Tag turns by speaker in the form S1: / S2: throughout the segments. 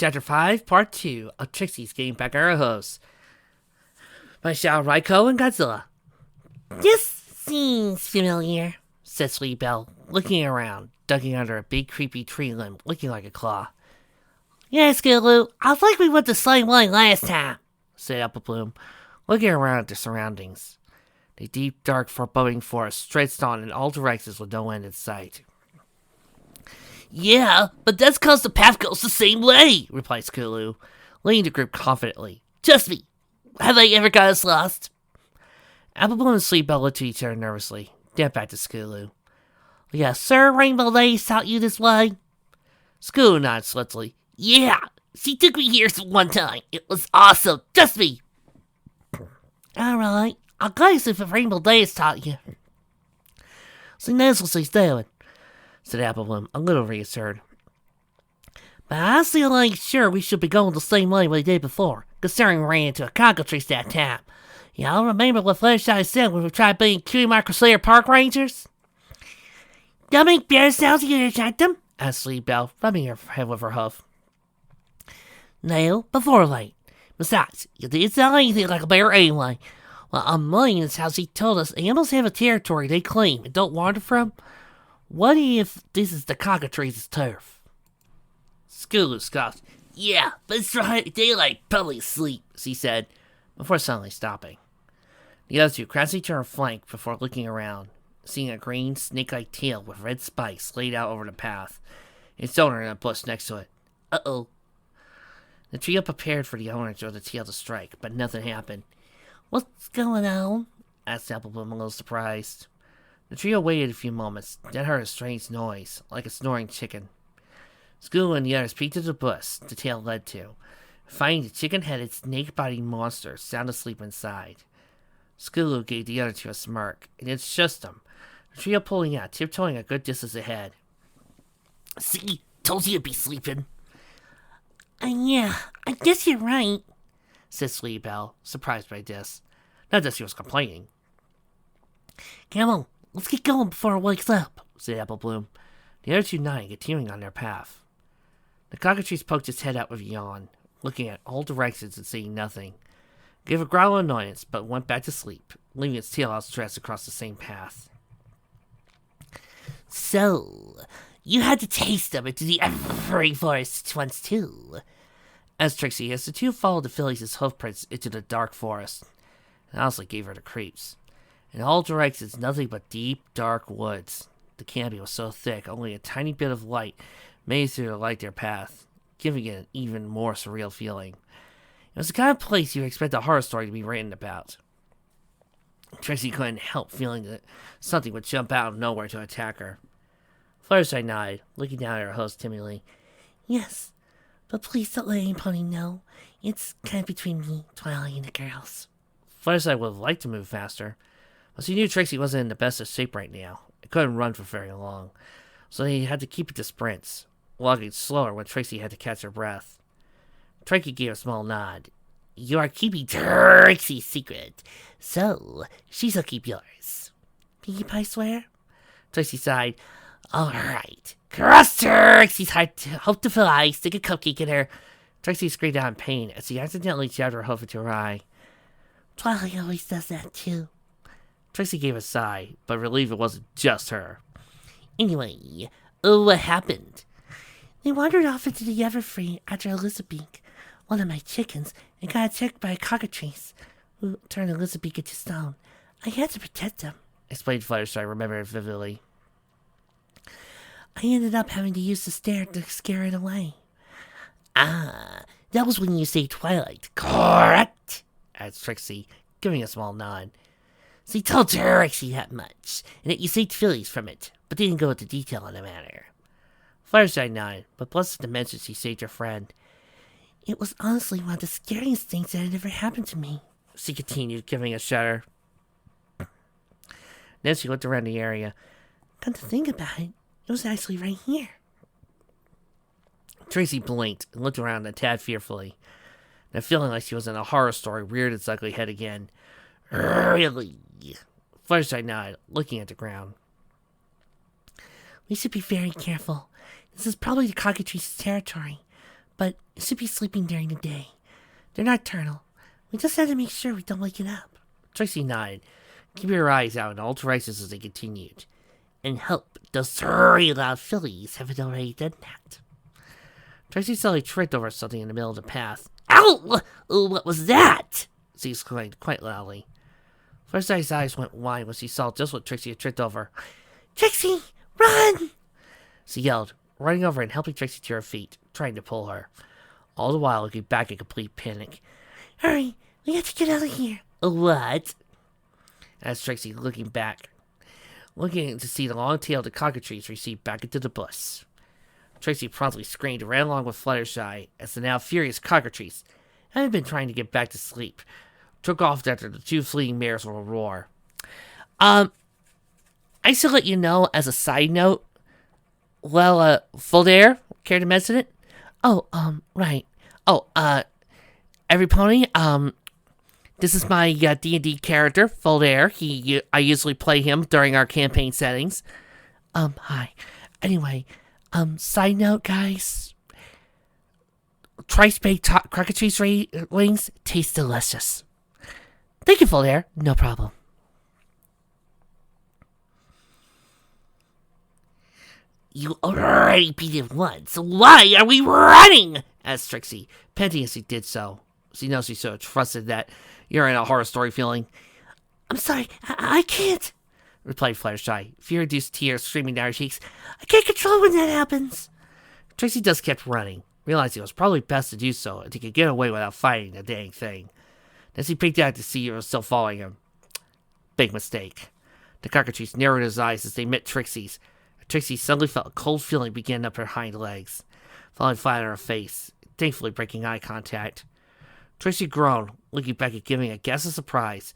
S1: Chapter 5, Part 2 of Trixie's Getting Back at Her Hooves by Shao Raiko and Godzilla. This seems familiar, said Sweet Belle, looking around, ducking under a big creepy tree limb, looking like a claw. Yes, Gulu, I think we went the same way last time, said Apple Bloom, looking around at their surroundings. The deep, dark, foreboding forest stretched on in all directions with no end in sight. Yeah, but that's cause the path goes the same way, replied Skulu, leading the group confidently. Trust me, have they ever got us lost? Applebloom and Sweet Belle looked to each other nervously, then back to Skulu. Yes, sir, Rainbow Lady taught you this way? Skulu nodded swiftly. Yeah, she took me here one time. It was awesome, trust me. Alright, I'll guess if Rainbow Lady's taught you. So that's what she's doing, said Applebloom, a little reassured. But I still ain't sure we should be going the same way we did before, considering we ran into a cockatrice that time. Y'all remember what Fluttershy said when we tried being cutie mark Crusader Park Rangers? Don't make bear sounds to attract them? Asked Sweet Belle, rubbing her head with her hoof. No, before late. Besides, you didn't sound anything like a bear anyway. Well, on mine is how she told us animals have a territory they claim and don't wander from. What if this is the cockatrice's turf? Skulu scoffed. Yeah, but it's right daylight, probably asleep, she said, before suddenly stopping. The other two crouched to her flank before looking around, seeing a green, snake-like tail with red spikes laid out over the path, and its owner in a bush next to it. Uh-oh. The trio prepared for the owner of the tail to strike, but nothing happened. What's going on? Asked Applebloom, a little surprised. The trio waited a few moments, then heard a strange noise, like a snoring chicken. Skulu and the others peeked at the bush the tail led to, finding the chicken-headed, snake-bodied monster sound asleep inside. Skulu gave the other two a smirk, and then shushed them, the trio pulling out, tiptoeing a good distance ahead. See, told you to be sleeping. Yeah, I guess you're right, said Sweet Belle, surprised by this. Not that she was complaining. Come on, let's get going before it wakes up, said Applebloom, the other two nodding, continuing on their path. The cockatrice poked its head out with a yawn, looking at all directions and seeing nothing. Gave a growl of annoyance, but went back to sleep, leaving its tail outstretched across the same path. So, you had to taste them into the every forest once too, asked Trixie as the two followed the fillies' hoofprints into the dark forest. It honestly gave her the creeps. In all directions, nothing but deep, dark woods. The canopy was so thick, only a tiny bit of light made it through to light their path, giving it an even more surreal feeling. It was the kind of place you would expect a horror story to be written about. Trixie couldn't help feeling that something would jump out of nowhere to attack her. Fluttershy nodded, looking down at her host timidly. Yes, but please don't let anybody know. It's kind of between me, Twilight, and the girls. Fluttershy would have liked to move faster, but she knew Trixie wasn't in the best of shape right now. It couldn't run for very long, so they had to keep it to sprints, walking slower when Trixie had to catch her breath. Trixie gave a small nod. You are keeping Trixie's secret, so she shall keep yours. Pinkie Pie swear? Trixie sighed. All right. Cross Trixie's heart, hope to fly, stick a cupcake in her. Trixie screamed out in pain as she accidentally jabbed her hoof into her eye. Twilight always does that too. Trixie gave a sigh, but relieved it wasn't just her. Anyway, what happened? They wandered off into the Everfree after Elizabeth, one of my chickens, and got attacked by a cockatrice, who turned Elizabeth into stone. I had to protect them, explained Fluttershy, remembering vividly. I ended up having to use the stair to scare it away. Ah, that was when you saved Twilight, correct? Asked Trixie, giving a small nod. She told Trixie that much, and that you saved Phillies from it, but didn't go into detail on the matter. Fluttershy nodded, but blessed to mention she saved her friend. It was honestly one of the scariest things that had ever happened to me, she continued, giving a shudder. Then she looked around the area. Come to think about it, it was actually right here. Trixie blinked and looked around a tad fearfully, and feeling like she was in a horror story reared its ugly head again. Really? Fluttershy nodded, looking at the ground. We should be very careful. This is probably the cockatrice's territory, but it should be sleeping during the day. They're nocturnal. We just have to make sure we don't wake it up. Trixie nodded, keeping her eyes out in all directions as they continued. And help, those 3 loud fillies haven't already done that. Trixie suddenly tripped over something in the middle of the path. Ow! What was that? She exclaimed quite loudly. Fluttershy's eyes went wide when she saw just what Trixie had tripped over. Trixie, run! She yelled, running over and helping Trixie to her feet, trying to pull her. All the while looking back in complete panic. Hurry, we have to get out of here. What? Asked Trixie, looking to see the long tail of the cockatrice recede back into the bus. Trixie promptly screamed and ran along with Fluttershy as the now furious cockatrice, having been trying to get back to sleep, took off after the 2 fleeing mares with a roar. I should let you know as a side note. Well, Foldair, care to mention it? Oh, right. Oh, every pony, this is my D&D character, Foldair. I usually play him during our campaign settings. Hi. Anyway, side note, guys. Trice-baked cockatrice wings taste delicious. Thank you, Foldair. No problem. You already beat him once. Why are we running? Asked Trixie, panting as he did so. She knows she's so trusted that you're in a horror story feeling. I'm sorry, I can't, replied Fluttershy, fear-reduced tears streaming down her cheeks. I can't control when that happens. Trixie just kept running, realizing it was probably best to do so if he could get away without fighting the dang thing. Then she peeked out to see it was still following him. Big mistake. The cockatrice narrowed his eyes as they met Trixie's. Trixie suddenly felt a cold feeling begin up her hind legs, falling flat on her face, thankfully breaking eye contact. Trixie groaned, looking back and giving a gasp of surprise,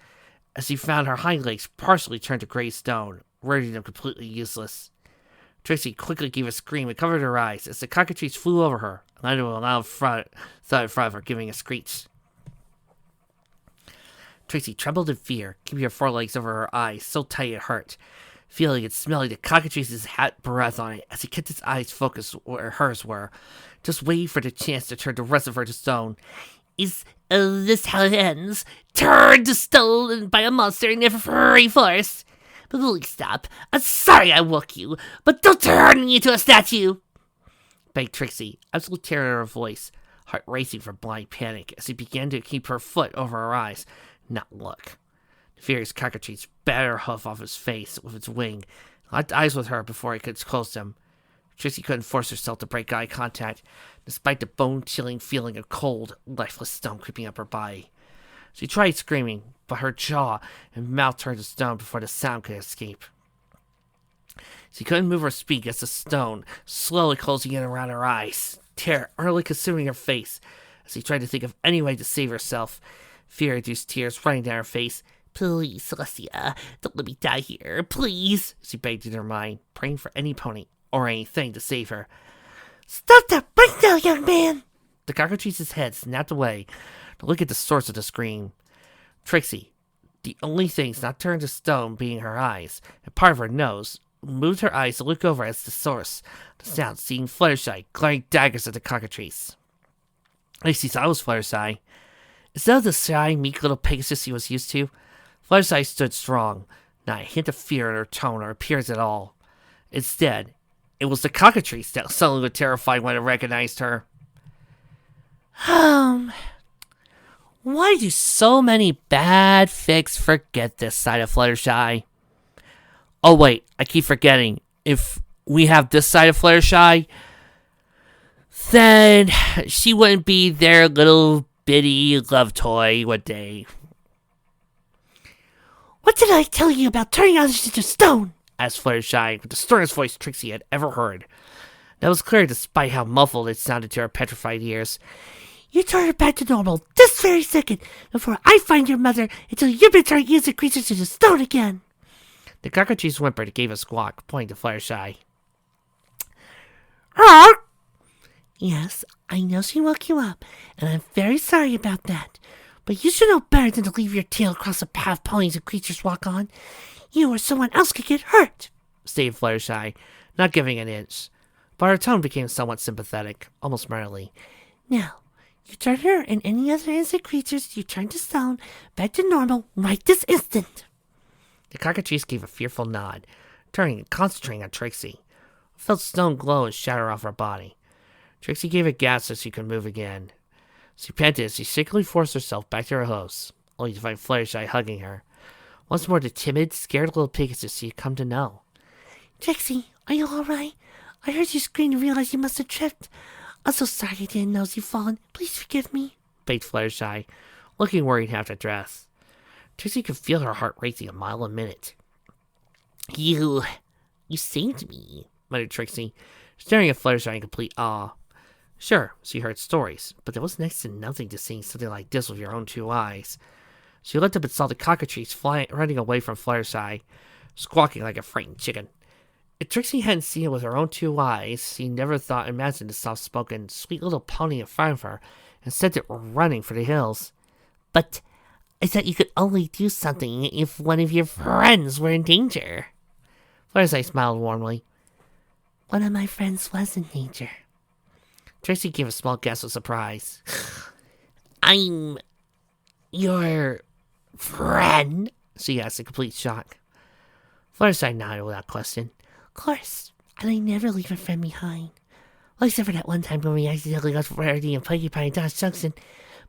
S1: as she found her hind legs partially turned to gray stone, rendering them completely useless. Trixie quickly gave a scream and covered her eyes as the cockatrice flew over her, landing on a loud thud in front of her, giving a screech. Trixie trembled in fear, keeping her forelegs over her eyes so tight it hurt, feeling and smelling the cockatrice's hot breath on it as he kept his eyes focused where hers were, just waiting for the chance to turn the rest of her to stone. Is this how it ends? Turned to stone by a monster in the furry forest? But please stop. I'm sorry I woke you, but don't turn me into a statue! Begged Trixie, absolute terror in her voice, heart racing from blind panic as she began to keep her foot over her eyes, not look. The furious cockatrice batted her hoof off his face with its wing, locked eyes with her before it could close them. Trixie couldn't force herself to break eye contact, despite the bone-chilling feeling of cold, lifeless stone creeping up her body. She tried screaming, but her jaw and mouth turned to stone before the sound could escape. She couldn't move or speak as the stone slowly closing in around her eyes, terror utterly consuming her face as she tried to think of any way to save herself. Fear-reduced tears running down her face. Please, Celestia, don't let me die here, please, she begged in her mind, praying for any pony or anything to save her. Stop that right now, young man! The cockatrice's head snapped away to look at the source of the scream. Trixie, the only things not turned to stone being her eyes and part of her nose, moved her eyes to look over as the source of the sound, seeing Fluttershy glaring daggers at the cockatrice. At least he thought it was Fluttershy. Instead of the shy, meek little Pegasus he was used to, Fluttershy stood strong, not a hint of fear in her tone or appearance at all. Instead, it was the cockatrice that suddenly was terrified when it recognized her. Why do so many bad fics forget this side of Fluttershy? Oh wait, I keep forgetting. If we have this side of Fluttershy, then she wouldn't be their little bitty love toy, would they? What did I tell you about turning others into stone? Asked Fluttershy with the sternest voice Trixie had ever heard. That was clear despite how muffled it sounded to her petrified ears. You turn her back to normal this very second before I find your mother until you've been turning innocent creatures into stone again. The cockatrice whimpered and gave a squawk, pointing to Fluttershy. Arr! Yes, I know she woke you up, and I'm very sorry about that. But you should know better than to leave your tail across the path ponies and creatures walk on. You or someone else could get hurt, stated Fluttershy, not giving an inch. But her tone became somewhat sympathetic, almost motherly. Now, you turn her and any other insect creatures you turn to stone back to normal right this instant. The cockatrice gave a fearful nod, turning and concentrating on Trixie, who felt stone glow and shatter off her body. Trixie gave a gasp as she could move again. She panted as she shakily forced herself back to her host, only to find Fluttershy hugging her. Once more the timid, scared little Pegasus she had come to know. Trixie, are you alright? I heard you scream and realized you must have tripped. I'm so sorry I didn't know you'd fallen. Please forgive me, begged Fluttershy, looking worried half to dress. Trixie could feel her heart racing a mile a minute. You saved me, muttered Trixie, staring at Fluttershy in complete awe. Sure, she heard stories, but there was next to nothing to seeing something like this with your own two eyes. She looked up and saw the cockatrice running away from Fluttershy, squawking like a frightened chicken. If Trixie hadn't seen it with her own two eyes, she never imagined the soft-spoken, sweet little pony in front of her, and sent it running for the hills. But I thought you could only do something if one of your friends were in danger. Fluttershy smiled warmly. One of my friends was in danger. Trixie gave a small gasp of surprise. I'm your friend? She asked in complete shock. Fluttershy nodded without question. Of course, and I never leave a friend behind. Well, except for that one time when we accidentally got Rarity and Porcupine and Dodge Junction.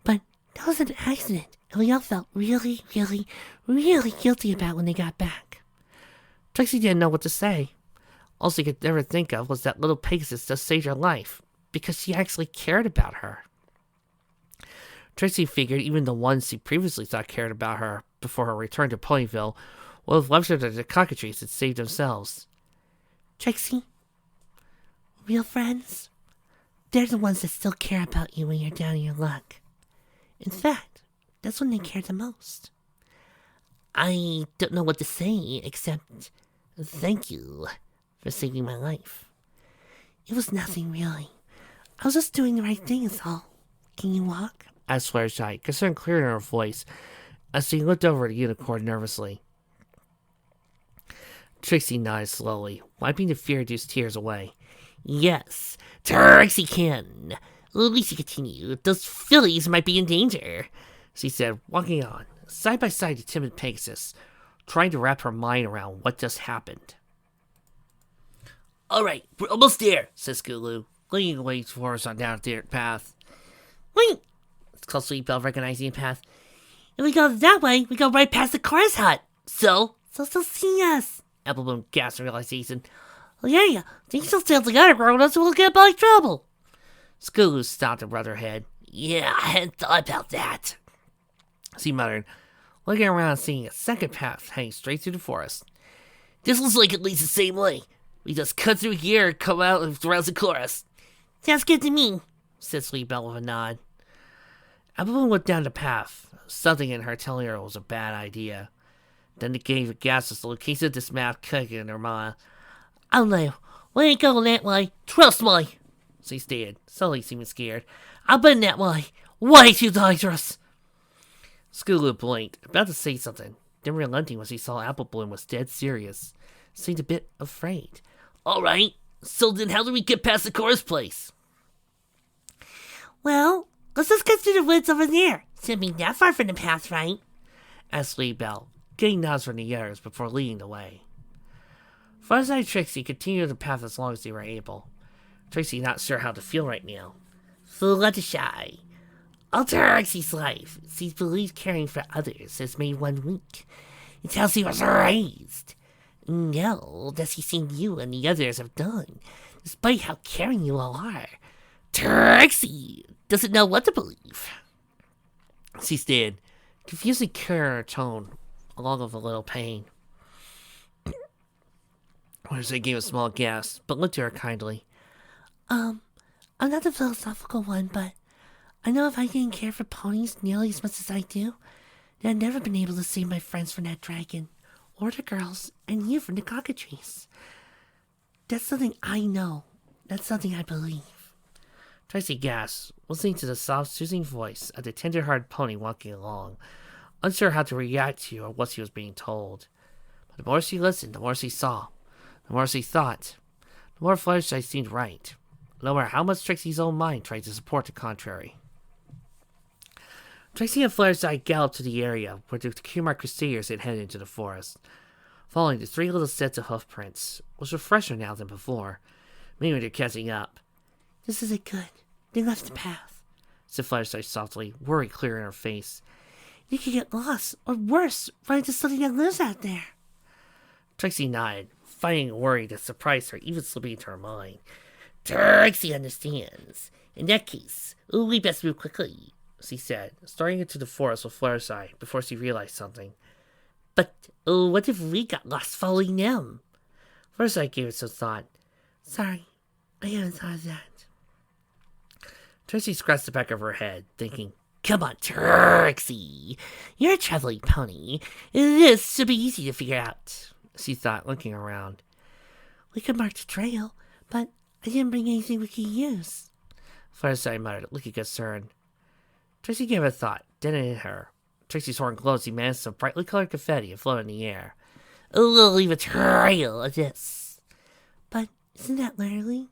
S1: But that was an accident, and we all felt really, really, really guilty about when they got back. Trixie didn't know what to say. All she could never think of was that little Pegasus just saved her life, because she actually cared about her. Trixie figured even the ones she previously thought cared about her before her return to Ponyville would have left her to the cockatrice and saved themselves. Trixie, real friends, they're the ones that still care about you when you're down in your luck. In fact, that's when they care the most. I don't know what to say except thank you for saving my life. It was nothing really. I was just doing the right thing is all. Can you walk? Asked Fluttershy, concern clear in her voice, as she looked over at the unicorn nervously. Trixie nodded slowly, wiping the fear-induced tears away. Yes, Trixie can. Lucy continued. Those fillies might be in danger, she said, walking on, side by side to timid Pegasus, trying to wrap her mind around what just happened. All right, we're almost there, said Scootaloo, leading away towards us on down the dirt path. Wait, called Sweetbelle, recognizing the path. If we go that way, we go right past the chorus hut. So she'll see us. Applebloom gasped in realization. Oh yeah, think she'll steal the other girl, else we'll get by trouble. Scootaloo stopped and rubbed her head. Yeah, I hadn't thought about that, she muttered, looking around and seeing a second path heading straight through the forest. This looks like it leads the same way. We just cut through here and come out and around the chorus. Sounds good to me, said Sweetbelle with a nod. Applebloom went down the path, something in her telling her it was a bad idea. Then it gave a gasp as the location of this map cooking in her mind. Oh no, we ain't going that way. Trust me, she stated, slowly seeming scared. I've been that way. Way too dangerous. Scootaloo blinked, about to say something, then relenting when she saw Applebloom was dead serious. Seemed a bit afraid. Alright, so then how do we get past the chorus place? Well, let's just get through the woods over there. Shouldn't be that far from the path, right? Asked Sweetbelle, getting nods from the others before leading the way. Fluttershy and Trixie continued the path as long as they were able. Trixie not sure how to feel right now. Fluttershy. All Trixie's life, she believes caring for others has made one weak. It's how she was raised. No, does he see you and the others have done, despite how caring you all are. Trixie doesn't know what to believe. She stared, confusing care in her tone, along with a little pain. Fluttershy gave a small gasp, but looked at her kindly. I'm not the philosophical one, but I know if I didn't care for ponies nearly as much as I do, then I'd never been able to save my friends from that dragon, or the girls, and you from the cockatrice. That's something I know. That's something I believe. Trixie gasped, listening to the soft, soothing voice of the tender-hearted pony walking along, unsure how to react to or what she was being told. But the more she listened, the more she saw, the more she thought, the more Fluttershy seemed right. no matter how much Trixie's own mind tried to support the contrary. Trixie and Fluttershy galloped to the area where the Kumar Crusaders had headed into the forest. Following the 3 little sets of hoof prints was fresher now than before. Maybe they're catching up.
S2: This isn't good. They left the path,
S1: said Fluttershy softly, worry clear in her face.
S2: You could get lost, or worse, run into something that lives out there.
S1: Trixie nodded, finding a worry that surprised her, even slipping into her mind. Trixie understands. In that case, we best move quickly, she said, starting into the forest with Fluttershy before she realized something.
S2: But what if we got lost following them?
S1: Fluttershy gave it some thought.
S2: Sorry, I haven't thought of that.
S1: Trixie scratched the back of her head, thinking,
S2: Come on, Trixie. You're a traveling pony. This should be easy to figure out,
S1: she thought, looking around.
S2: We could mark the trail, but I didn't bring anything we could use.
S1: Fluttershy muttered, looking concerned. Trixie gave it a thought, then it hit her. Trixie's horn glowed as he managed some brightly colored confetti and floated in the air.
S2: We'll leave a trail of this. But isn't that literally?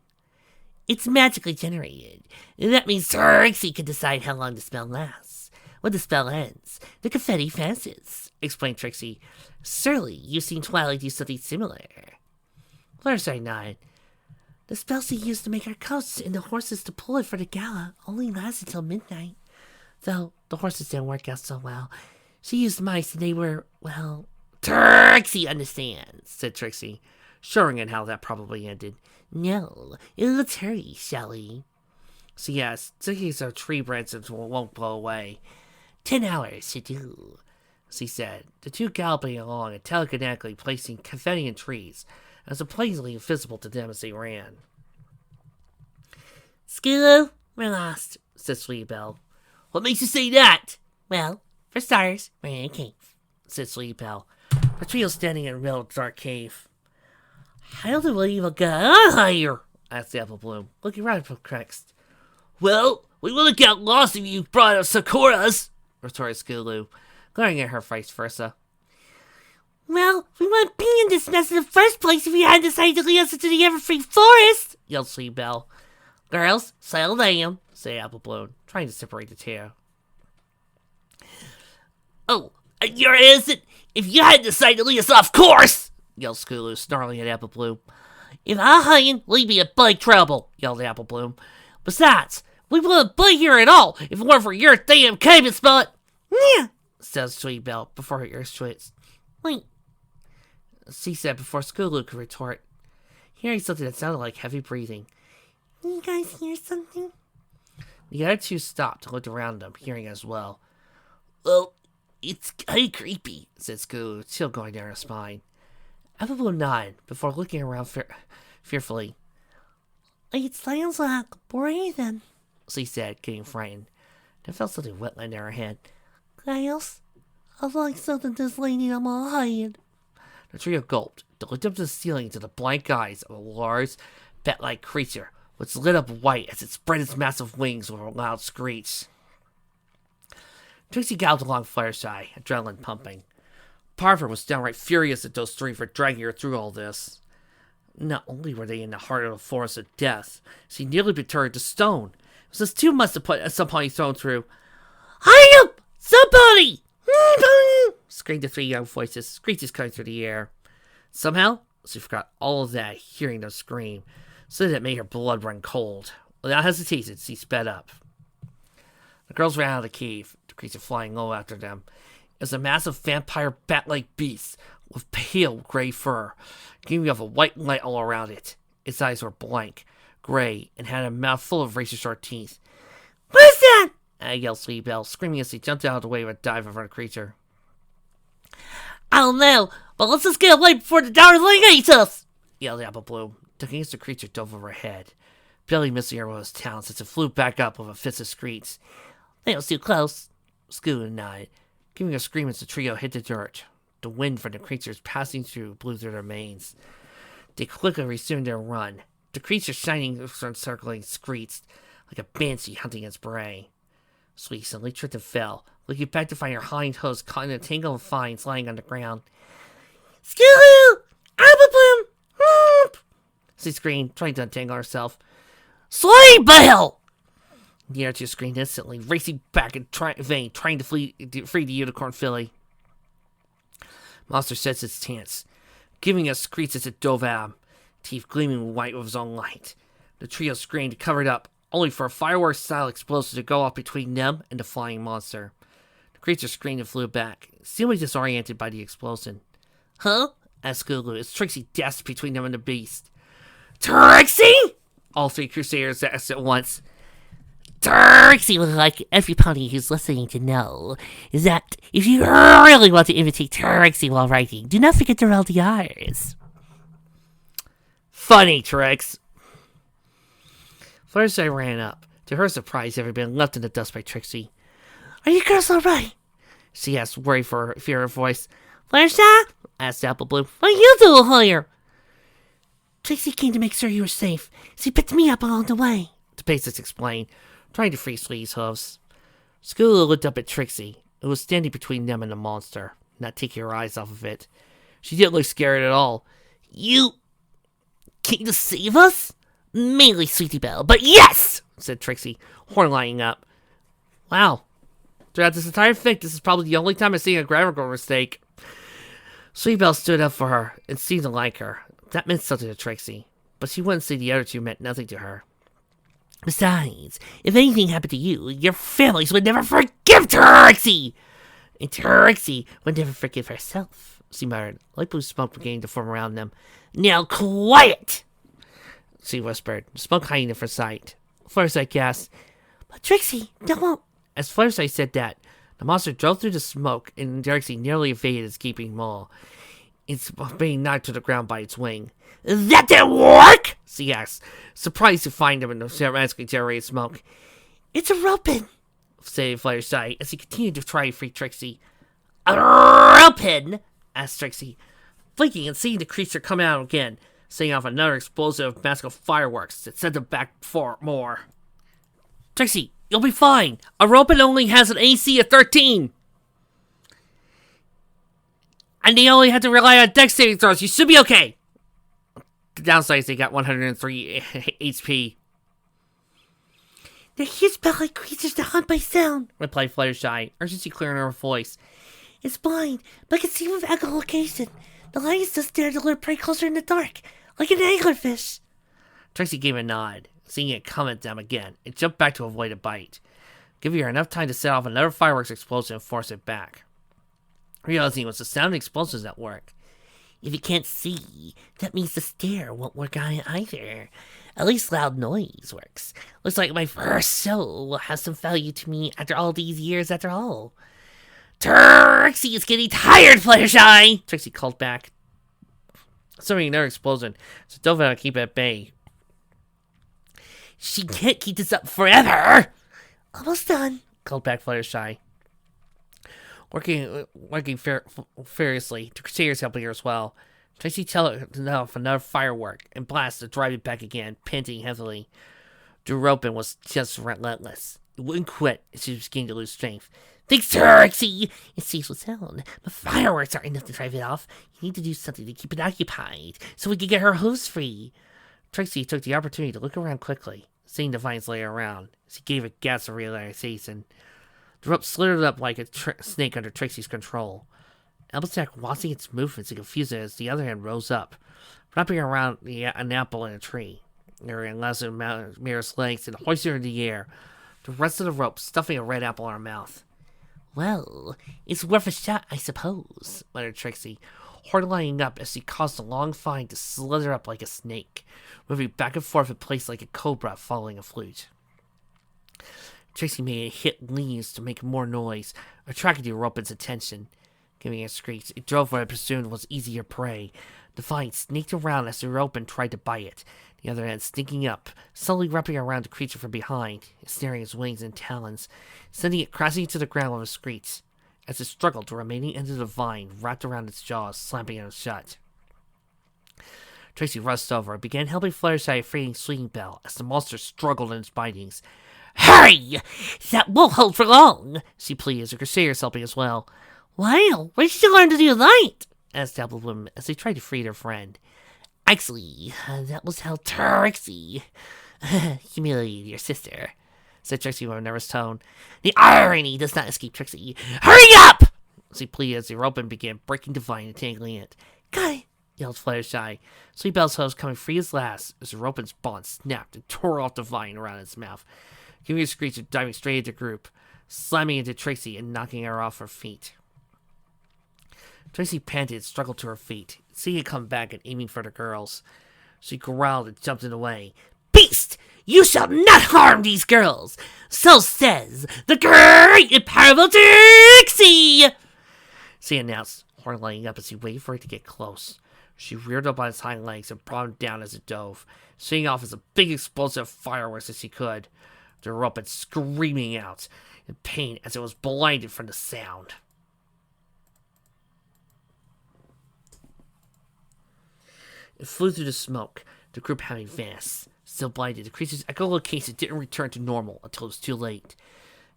S2: It's magically generated. That means Trixie can decide how long the spell lasts. When the spell ends, the confetti vanishes, explained Trixie. Surely you've seen Twilight do something similar.
S1: Fluttershy nodded.
S2: The spell she used to make our coats and the horses to pull it for the gala only lasts until midnight. Though the horses didn't work out so well. She used mice and they were, well...
S1: Trixie understands, said Trixie, showing in how that probably ended.
S2: No, let's hurry, shall we?
S1: So yes, thinking so tree branches won't blow away.
S2: 10 hours to do,
S1: she said, the two galloping along and telekinetically placing confetti in trees, as plainly invisible to them as they ran.
S2: Skulu, we're lost,
S1: said Sweetie Belle.
S2: What makes you say that? Well, for starters, we're in a cave,
S1: said Sweetie Belle, her trio standing in the middle of the dark cave.
S2: How do we even get out here?
S1: asked Apple Bloom, looking rather perplexed.
S2: Well, we wouldn't get lost if you brought us Sakuras,
S1: retorted Skulu, glaring at her vice versa.
S2: Well, we wouldn't be in this mess in the first place if you hadn't decided to lead us into the Everfree Forest,
S1: yelled Sweetie Belle. Girls, settle down, said Apple Bloom, trying to separate the two.
S2: Oh, you're innocent if you hadn't decided to lead us off course,
S1: yelled Skulu, snarling at Apple Bloom.
S2: If I hadn't, we'd be in big trouble, yelled Apple Bloom. Besides, we wouldn't be here at all if it weren't for your damn cabin spot.
S1: Yeah, said Sweetie Belle before her ears twitched.
S2: Wait,
S1: she said before Skulu could retort, hearing something that sounded like heavy breathing.
S2: You guys hear something?
S1: The other two stopped and looked around them, hearing as well.
S2: Well, it's kind of creepy,
S1: said Skulu, chill going down her spine. Apple Bloom nodded before looking around fearfully.
S2: It sounds like breathing,
S1: she said, getting frightened. Then felt something wet land in her head.
S2: Giles, I like something just landing on my head.
S1: The trio gulped, to looked up to the ceiling into the blank eyes of a large, bat-like creature, which lit up white as it spread its massive wings with a loud screech. Trixie galloped along Fluttershy, adrenaline pumping. Part of her was downright furious at those three for dragging her through all this. Not only were they in the heart of the forest of death, she nearly been turned to stone. It was just too much to put some pony thrown through.
S2: Hurry up! Somebody!
S1: Screamed the three young voices, screeches cutting through the air. Somehow, she forgot all of that, hearing them scream, so that it made her blood run cold. Without hesitation, she sped up. The girls ran out of the cave, the creature flying low after them. It was a massive vampire bat-like beast with pale gray fur, giving off a white light all around it. Its eyes were blank, gray, and had a mouth full of razor-sharp teeth.
S2: What's that?
S1: yelled Sweetie Belle, screaming as she jumped out of the way with a dive over the creature.
S2: I don't know, but let's just get away before the darling eats us,
S1: yelled Apple Bloom, ducking as the creature dove over her head, barely missing her with his talons as it flew back up with a fist of screech.
S2: That was too close.
S1: Scooter nodded, giving a scream as the trio hit the dirt. The wind from the creatures passing through blew through their manes. They quickly resumed their run. The creature shining circling screeched like a banshee hunting its prey. Sweetie suddenly tripped and fell, looking back to find her hind hooves caught in a tangle of vines lying on the ground.
S2: Skulu! Apple Bloom!
S1: She screamed, trying to untangle herself. Sleep Bell! The other two screamed instantly, racing back in vain, trying to free the unicorn filly. Monster sets its stance, giving us screech as it dove at him, teeth gleaming white with his own light. The trio screamed, covered up, only for a fireworks-style explosion to go off between them and the flying monster. The creature screamed and flew back, seemingly disoriented by the explosion.
S2: Huh?
S1: Asked Gulu as Trixie dashed between them and the beast. Trixie! All three Crusaders asked at once.
S2: Trixie would like everybody who's listening to know is that if you really want to imitate Trixie while writing, do not forget to roll the R's.
S1: Funny, Trix. Fluttershy ran up. To her surprise, having been left in the dust by Trixie.
S2: Are you girls alright?
S1: She asked, worried for her fear her voice.
S2: Fluttershy?
S1: Asked Apple Bloom.
S2: What are you doing here? Trixie came to make sure you were safe. She picked me up along the way.
S1: The Basics explained, trying to free Sweetie's hooves. Skula looked up at Trixie, who was standing between them and the monster, not taking her eyes off of it. She didn't look scared at all.
S2: You came to save us? Mainly Sweetie Belle, but yes!
S1: Said Trixie, horn lighting up. Wow. Throughout this entire thing, this is probably the only time I've seen a grammatical mistake. Sweetie Belle stood up for her and seemed to like her. That meant something to Trixie, but she wouldn't say the other two meant nothing to her.
S2: Besides, if anything happened to you, your families would never forgive Trixie! And Trixie would never forgive herself, she muttered. Light blue smoke beginning to form around them. Now quiet! She whispered, smoke hiding from sight. Fluttershy gasped, But Trixie, don't...
S1: As Fluttershy said that, the monster drove through the smoke, and Trixie nearly evaded its gaping maw. It's being knocked to the ground by its wing.
S2: That didn't work?
S1: She asked, surprised to find him in the magically generated smoke.
S2: It's a ropin',
S1: said Fluttershy as he continued to try to free Trixie.
S2: A ropin'?
S1: Asked Trixie, blinking and seeing the creature come out again, setting off another explosion of magical fireworks that sent them back for more. Trixie, you'll be fine. A ropin' only has an AC of 13. And they only have to rely on dex saving throws. You should be okay. The downside is they got 103 HP.
S2: They're huge bat-like creatures that hunt by sound,
S1: replied Fluttershy, urgency clearing her voice.
S2: It's blind, but I can see with echolocation. The light is just there to lure prey closer in the dark, like an anglerfish.
S1: Trixie gave a nod, seeing it come at them again, and jumped back to avoid a bite, giving her enough time to set off another fireworks explosion and force it back. Realizing it was the sound of explosions at work.
S2: If you can't see, that means the stare won't work on it either. At least loud noise works. Looks like my first show will have some value to me after all these years after all. Trixie is getting tired, Fluttershy!
S1: Trixie called back. Assuming another explosion, so don't let her keep it at bay.
S2: She can't keep this up forever! Almost done,
S1: called back Fluttershy. Working furiously, the Crusaders helping her as well. Trixie let off another firework and blast to drive it back again, panting heavily. The roping was just relentless. It wouldn't quit as she was beginning to lose strength.
S2: Thanks, Trixie! It saves with sound, but fireworks aren't enough to drive it off. You need to do something to keep it occupied, so we can get her hooves free.
S1: Trixie took the opportunity to look around quickly, seeing the vines lay around. She gave a gasp of realization. The rope slithered up like a snake under Trixie's control. Applejack watching its movements and confused as the other hand rose up, wrapping around an apple in a tree. There lasted Mira's legs and hoisted her in the air, the rest of the rope stuffing a red apple in her mouth.
S2: Well, it's worth a shot, I suppose,
S1: muttered Trixie, horn lining up as she caused the long vine to slither up like a snake, moving back and forth in place like a cobra following a flute. Trixie made it hit leaves to make more noise, attracting the rope's attention. Giving a screech, it drove what it presumed was easier prey. The vine snaked around as the rope tried to bite it, the other end sneaking up, slowly wrapping around the creature from behind, snaring its wings and talons, sending it crashing to the ground with a screech. As it struggled, the remaining end of the vine wrapped around its jaws, slapping it shut. Trixie rushed over and began helping Fluttershy freeing Sweetie Belle as the monster struggled in its bitings.
S2: Hurry! That won't hold for long,
S1: she pleaded as her Crusaders helping as well.
S2: Well, where did you learn to do that?
S1: Asked Apple Bloom as they tried to free their friend.
S2: Actually, that was how Trixie Humiliated your sister, said Trixie with a nervous tone. The irony does not escape Trixie. Hurry up! She pleaded as the rope began breaking the vine and tangling it. Got it, yelled Fluttershy. Sweetbell's hose coming free as last as the rope's bond snapped and tore off the vine around its mouth, giving a screech and diving straight at the group, slamming into Trixie and knocking her off her feet. Trixie panted and struggled to her feet, seeing it come back and aiming for the girls. She growled and jumped in the way. Beast! You shall not harm these girls! So says the great and powerful Trixie! She announced, horn lighting up as he waited for it to get close. She reared up on its hind legs and brought him down as it dove, setting off as a big explosive of fireworks as she could, the rope screaming out in pain as it was blinded from the sound. It flew through the smoke, the group having vanished. Still blinded, the creature's echolocation didn't return to normal until it was too late.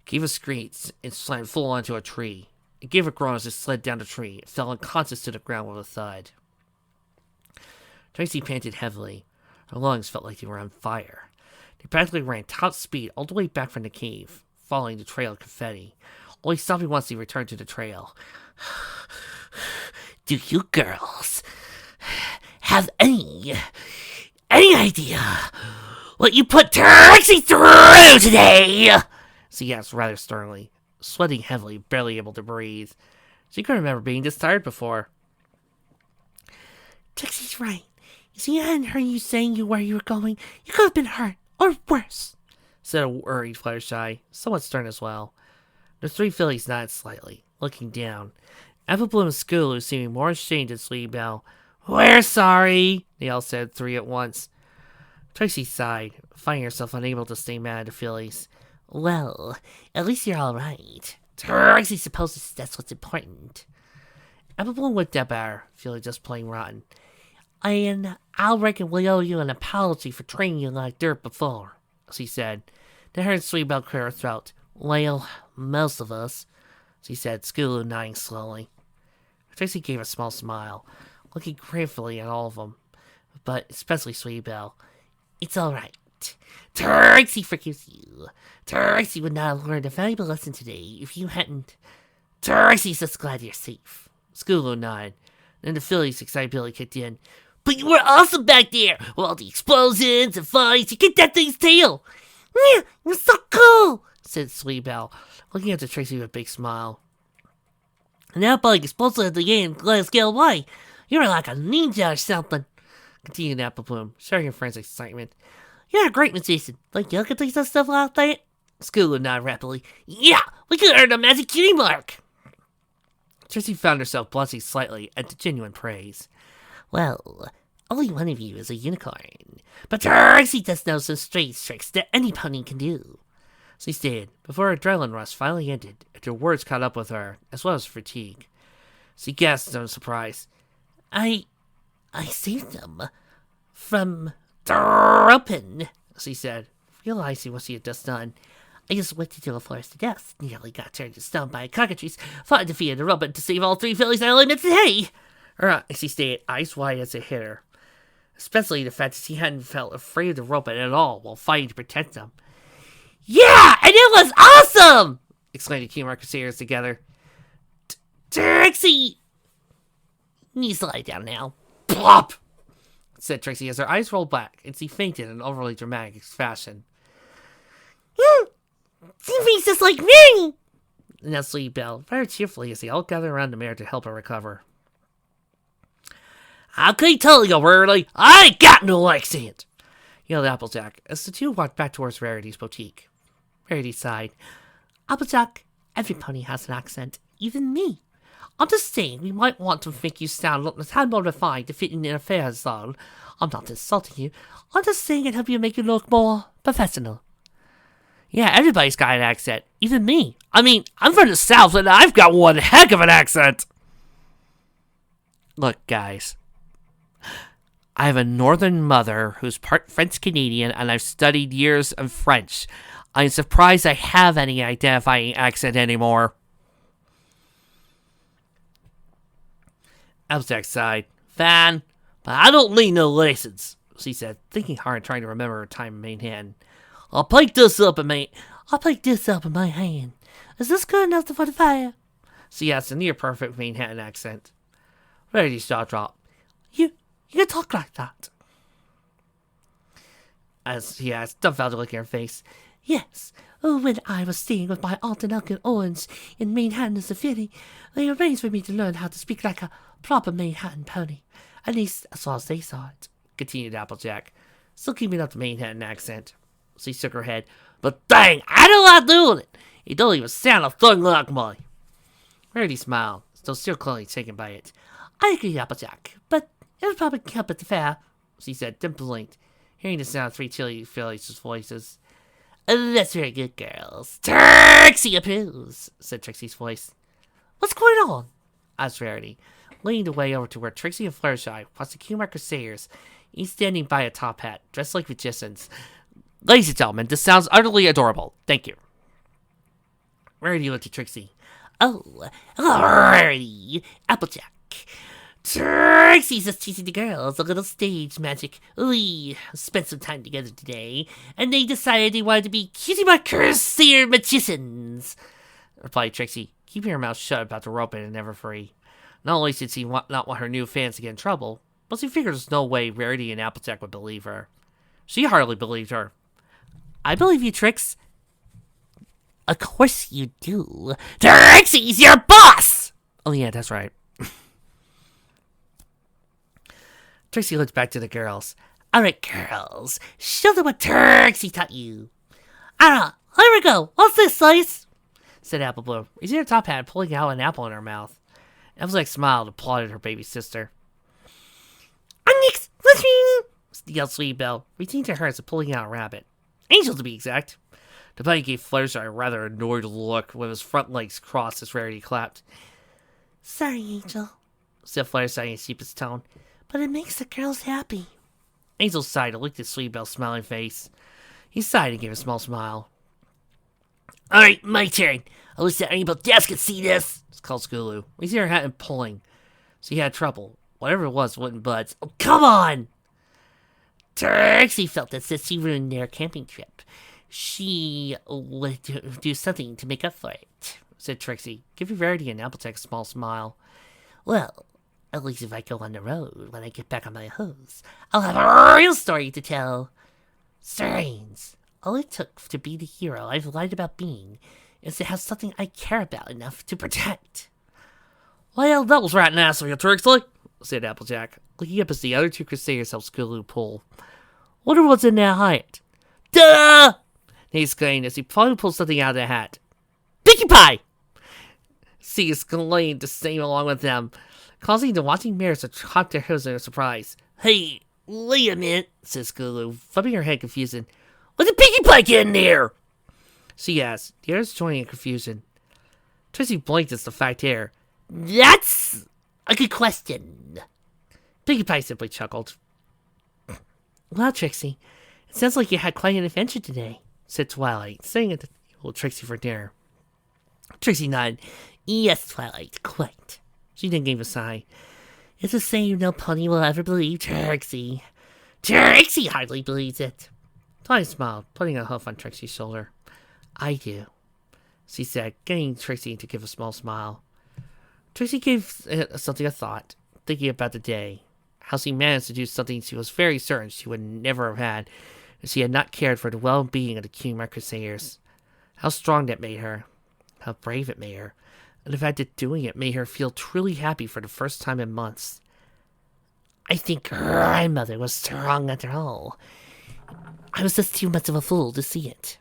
S2: It gave a screech and slammed full onto a tree. It gave a groan as it slid down the tree and fell unconscious to the ground with a thud. Trixie panted heavily. Her lungs felt like they were on fire. They practically ran top speed all the way back from the cave, following the trail of confetti, only stopping once they returned to the trail. Do you girls have any idea what you put Trixie through today? She asked rather sternly, sweating heavily, barely able to breathe. She couldn't remember being this tired before. Trixie's right. You see, I hadn't heard you saying where you were going. You could have been hurt, or worse, said a worried Fluttershy, somewhat stern as well. The three fillies nodded slightly, looking down. Apple Bloom and Scootaloo seeming more ashamed than Sweetie Belle. We're sorry, they all said, three at once. Trixie sighed, finding herself unable to stay mad at the fillies. Well, at least you're all right. Trixie supposes that's what's important. Apple Bloom looked up at her, feeling just plain rotten. And I'll reckon we owe you an apology for treating you like dirt before, she said. Then heard Sweetie Belle clear her throat. Well, most of us, she said, Scootaloo nodding slowly. Trixie gave a small smile, looking gratefully at all of them, but especially Sweetie Belle. It's all right. Trixie forgives you. Trixie would not have learned a valuable lesson today if you hadn't. Trixie's just glad you're safe. Scootaloo nodded. Then the filly's excitability kicked in. But you were awesome back there with all the explosions and fights. You get that thing's tail. Yeah, you're so cool, said Sweetie Belle, looking at Trixie with a big smile. And that bug explosive at the end glass scale away. You're like a ninja or something, continued Apple Bloom, sharing her friend's excitement. You're a great musician. Like you can take that stuff like that? Scootaloo nodded rapidly. Yeah, we could earn a magic cutie mark. Trixie found herself blushing slightly at the genuine praise. Well, only one of you is a unicorn, but Trixie does know some strange tricks that any pony can do. She stayed before her adrenaline rush finally ended, and her words caught up with her, as well as fatigue. She gasped in surprise. I saved them from dropping, she said, realizing what she had just done. I just went into a forest to death, nearly got turned to stone by cockatrice, fought and defeated a robot to save all three fillies I only met today. She stayed eyes wide as it hit her, especially the fact that she hadn't felt afraid of the robot at all while fighting to protect them. Yeah, and it was awesome! Exclaimed the King Marcus together. Trixie! You need to lie down now. Plop! Said Trixie as her eyes rolled back and she fainted in an overly dramatic fashion. She thinks just like me! Announced Sweetie Belle very cheerfully as they all gathered around the mare to help her recover. I can't tell you, Rarity, I ain't got no accent! Yelled Applejack as the two walked back towards Rarity's boutique. Rarity sighed. Applejack, every pony has an accent, even me. I'm just saying we might want to make you sound a tad more refined to fit in a fair zone. I'm not insulting you. I'm just saying it help you make you look more professional. Yeah, everybody's got an accent, even me. I mean, I'm from the South and I've got one heck of an accent. Look, guys. I have a northern mother who's part French-Canadian and I've studied years of French. I'm surprised I have any identifying accent anymore. Applejack sighed. Fine, but I don't need no lessons.
S1: she said, thinking hard, trying to remember her time in Manhattan. I'll pick this up in my hand. Is this good enough for the fire? She asked a near-perfect Manhattan accent. Rarity's jaw dropped. You can talk like that. As he asked, dumbfounded look in her face. Yes. When I was staying with my aunt and Uncle Owens in Manhattan as a filly, they arranged for me to learn how to speak like a proper Manhattan pony. At least, as far as they saw it, continued Applejack, still keeping up the Manhattan accent. She shook her head. But dang, I don't like doing it. It don't even sound a thing like mine. Rarity smiled, still clearly taken by it. I agree, Applejack, but it'll probably help at the fair, she said, then blinked, hearing the sound of three chilly fillies' voices. That's very good, girls. Trixie approves, said Trixie's voice. What's going on? Asked Rarity, leading the way over to where Trixie and Fluttershy watched the Q Marker Sayers, each standing by a top hat, dressed like magicians. Ladies and gentlemen, this sounds utterly adorable. Thank you. Rarity looked at Trixie. Oh, Rarity, Applejack. Trixie's just teaching the girls a little stage magic. We spent some time together today, and they decided they wanted to be Cutie Markers Sayer magicians, replied Trixie, keeping her mouth shut about the rope and never free. Not only did she not want her new fans to get in trouble, but she figured there's no way Rarity and Applejack would believe her. She hardly believed her. I believe you, Trix. Of course you do. Trixie's your boss! Oh yeah, that's right. Trixie looked back to the girls. Alright, girls. Show them what Trixie taught you. Alright, here we go. What's this, Slice? Said Apple Blue, raising her top hat and pulling out an apple in her mouth. Applejack smiled and applauded her baby sister. Onyx, yelled Sweetie Belle, reaching to hers and pulling out a rabbit. Angel, to be exact. The bunny gave Fluttershy a rather annoyed look with his front legs crossed as Rarity clapped. Sorry, Angel, said Fluttershy in a sheepish tone, but it makes the girls happy. Angel sighed and looked at Sweetie Belle's smiling face. He sighed and gave a small smile. Alright, my turn. I wish that anybody else could see this, called Skulu, raising her hat and pulling. She had trouble. Whatever it was wouldn't budge. Oh, come on! Trixie felt that since she ruined their camping trip, she would do something to make up for it, said Trixie, giving Rarity and Applejack a small smile. Well, at least if I go on the road when I get back on my hooves, I'll have a real story to tell. Strange. All it took to be the hero I've lied about being is to have something I care about enough to protect. Well, that was right nice of you, Trixie, said Applejack, looking up as the other two Crusaders helped Skulu pull. Wonder what's in that hat. Duh! He exclaimed as he finally pulled something out of the hat. Pinkie Pie! She exclaimed the same along with them, causing the watching mirrors to cock their heads in their surprise. Hey, wait a minute, said Skulu, flipping her head confused. What did Pinkie Pie get in there? She asked, the others joining in confusion. Trixie blinked as the fact here. That's a good question. Pinkie Pie simply chuckled. Well, Trixie, it sounds like you had quite an adventure today, said Twilight, sitting at the table with Trixie for dinner. Trixie nodded. Yes, Twilight, quite. She then gave a sigh. It's a shame no pony will ever believe Trixie. Trixie hardly believes it. Twilight smiled, putting a hoof on Trixie's shoulder. I do, she said, getting Trixie to give a small smile. Trixie gave something a thought, thinking about the day, how she managed to do something she was very certain she would never have had if she had not cared for the well-being of the King Crusaders. How strong that made her, how brave it made her, and the fact that doing it made her feel truly happy for the first time in months. I think her mother was strong after all. I was just too much of a fool to see it.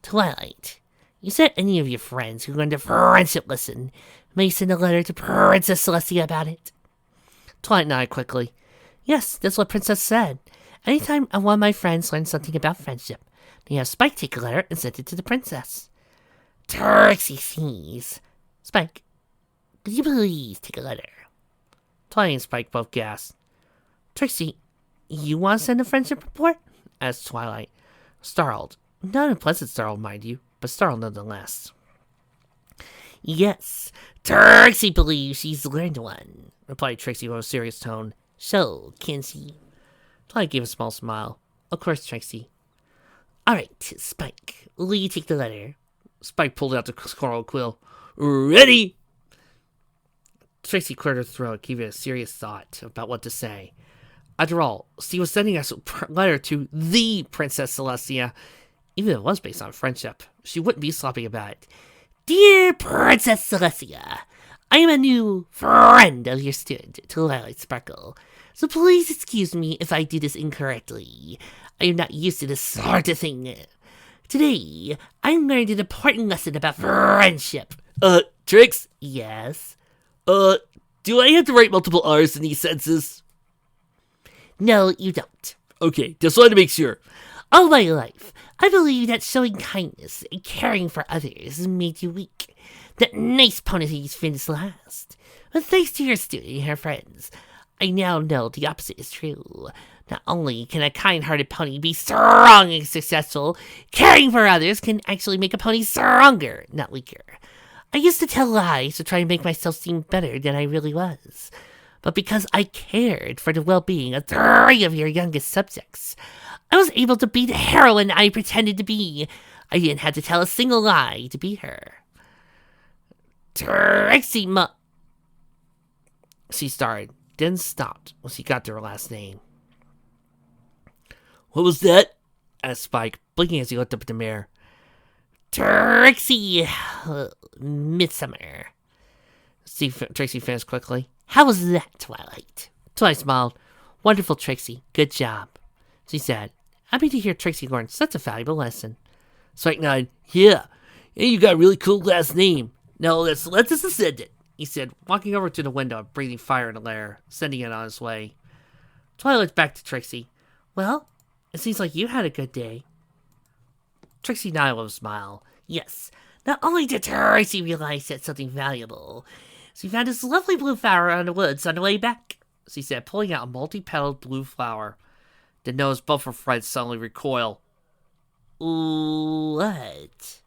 S1: Twilight, you said any of your friends who learned a friendship lesson may send a letter to Princess Celestia about it? Twilight nodded quickly. Yes, that's what Princess said. Anytime one of my friends learned something about friendship, they have Spike take a letter and send it to the princess. Trixie sees. Spike, could you please take a letter? Twilight and Spike both gasped. Trixie, you want to send a friendship report? Asked Twilight, startled. Not a pleasant startle, mind you, but startled nonetheless. Yes, Trixie believes she's learned one, replied Trixie with a serious tone. So, can she? Twilight gave a small smile. Of course, Trixie.
S2: All right, Spike, will you take the letter?
S1: Spike pulled out the coral quill. Ready? Trixie cleared her throat, giving it a serious thought about what to say. After all, she was sending us a letter to the Princess Celestia. Even if it was based on friendship, she wouldn't be sloppy about it.
S2: Dear Princess Celestia, I am a new friend of your student, Twilight Sparkle, so please excuse me if I do this incorrectly. I am not used to this sort of thing. Today, I learned an important lesson about friendship.
S1: Trix?
S2: Yes?
S1: Do I have to write multiple R's in these sentences?
S2: No, you don't.
S1: Okay, just wanted to make sure.
S2: All my life, I believe that showing kindness and caring for others made you weak. That nice ponies finished last. But thanks to your student and her friends, I now know the opposite is true. Not only can a kind-hearted pony be strong and successful, caring for others can actually make a pony stronger, not weaker. I used to tell lies to try and make myself seem better than I really was. But because I cared for the well-being of 3 of your youngest subjects, I was able to be the heroine I pretended to be. I didn't have to tell a single lie to be her. Trixie
S1: She started, then stopped when she got to her last name. What was that? Asked Spike, blinking as he looked up at the mirror.
S2: Trixie Midsummer.
S1: Trixie finished quickly.
S2: How was that, Twilight?
S1: Twilight smiled. Wonderful, Trixie. Good job. She said, happy to hear Trixie learned such a valuable lesson. Spike nodded. Yeah, and you got a really cool last name. Now let's us ascend it, he said, walking over to the window, breathing fire in the air, sending it on his way. Twilight looked back to Trixie.
S2: Well,
S1: it seems like you had a good day. Trixie nodded with a smile.
S2: Yes, not only did Trixie realize that something valuable, she found this lovely blue flower in the woods on the way back,
S1: she said, pulling out a multi-petaled blue flower. The nose both her friends suddenly recoiled.
S2: What?